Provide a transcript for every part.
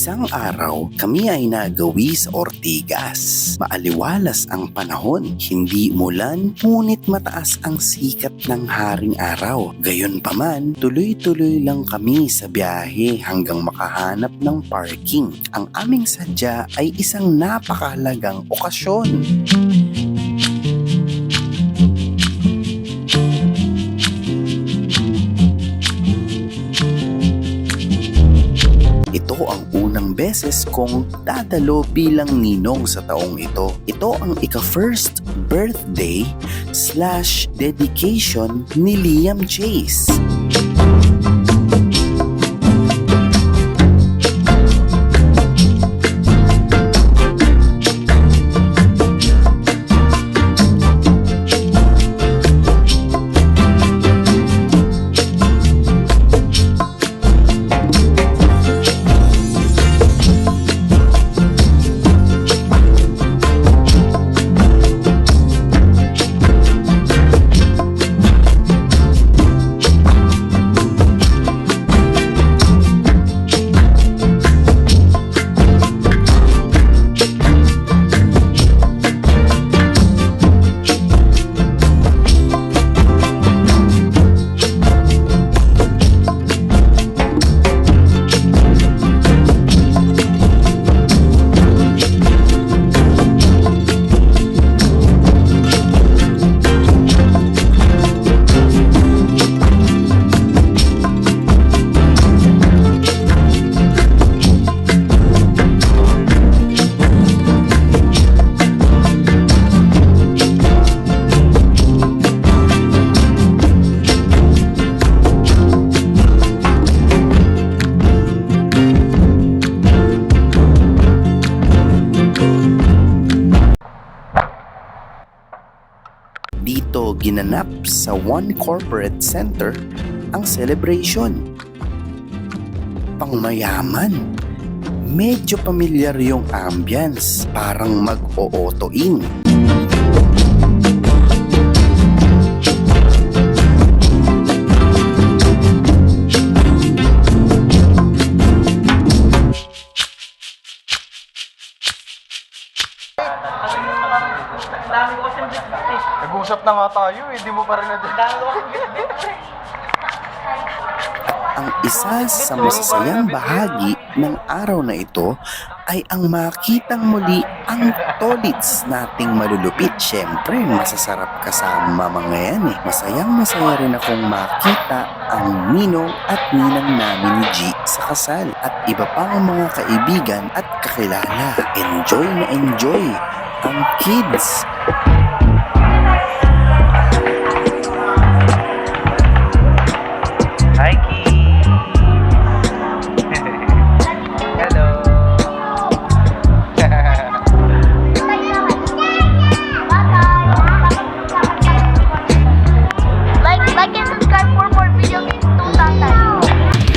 Isang araw, kami ay nagawi sa Ortigas. Maaliwalas ang panahon, hindi umulan, ngunit mataas ang sikat ng haring araw. Gayunpaman, tuloy-tuloy lang kami sa biyahe hanggang makahanap ng parking. Ang aming sadya ay isang napakahalagang okasyon. Ito ang unang beses kong dadalo bilang ninong sa taong ito. Ito ang ika-first birthday / dedication ni Liam Chase. Dito ginanap sa One Corporate Center ang celebration. Pangmayaman. Medyo pamilyar yung ambience, parang mag-o-auto-in. Nag-uusap na nga tayo eh, di mo pa rin Ang isa sa masasayang bahagi ng araw na ito ay ang makitang muli ang tolits nating malulupit. Siyempre, masasarap kasama mga yan eh. Masayang-masaya rin akong makita ang ninong at ninang namin ni G sa kasal at iba pang mga kaibigan at kakilala. Enjoy na enjoy ang kids. Hi, Ki! Hello! Like and subscribe for more videos to Tatay.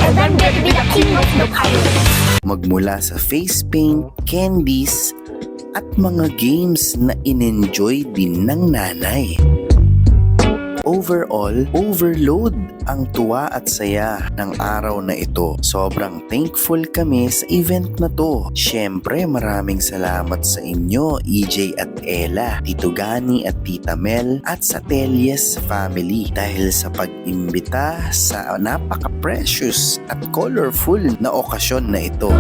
And I'm going to be the king of the pirates. Magmula sa face paint, candies, at mga games na in-enjoy din ng nanay. Overall, overload ang tuwa at saya ng araw na ito. Sobrang thankful kami sa event na to. Siyempre, maraming salamat sa inyo, EJ at Ella, Tito Gani at Tita Mel, at sa Telyes family dahil sa pag-imbita sa napaka-precious at colorful na okasyon na ito.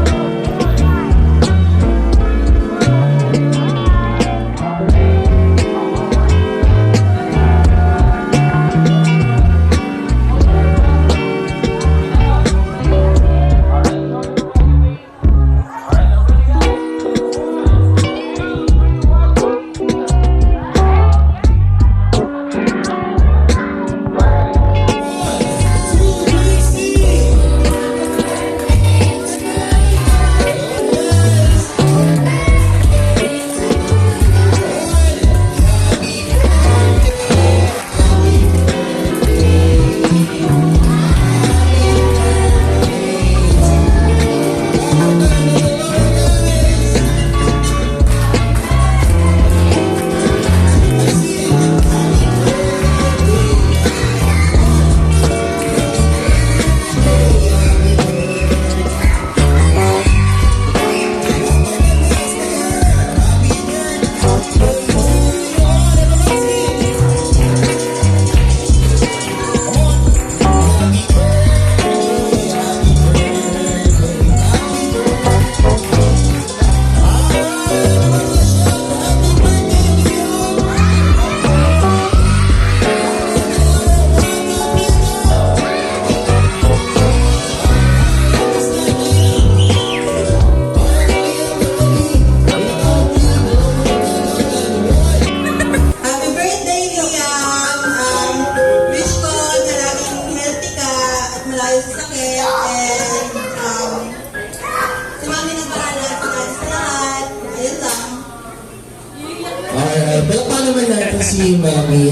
si Mami,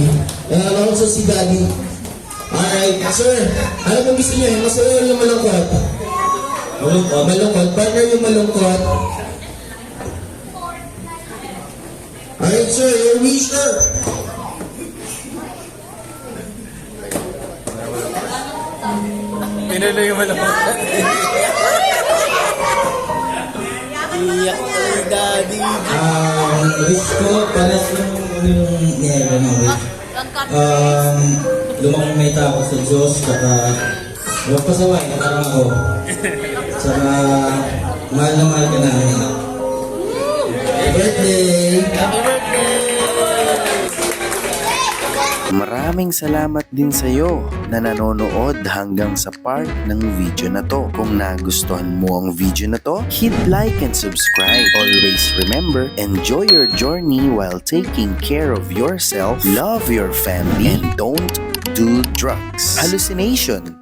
and also si Daddy. Alright, sir, ano bang gusto niyo? Masaya yung malungkot? Malungkot. Partner yung malungkot. Alright, sir, your wish, sir. Pinalo yung malapot. Iyak ko yung daddy. Wish ko, para sa yung niyega na wish. Lumang may tao sa Diyos, saka huwag pasaway, parang ako. Saka mahal na mahal ka namin. Happy birthday! Happy birthday! Maraming salamat din sa iyo na nanonood hanggang sa part ng video na to. Kung nagustuhan mo ang video na to, hit like and subscribe. Always remember, enjoy your journey while taking care of yourself, love your family, and don't do drugs. Hallucination.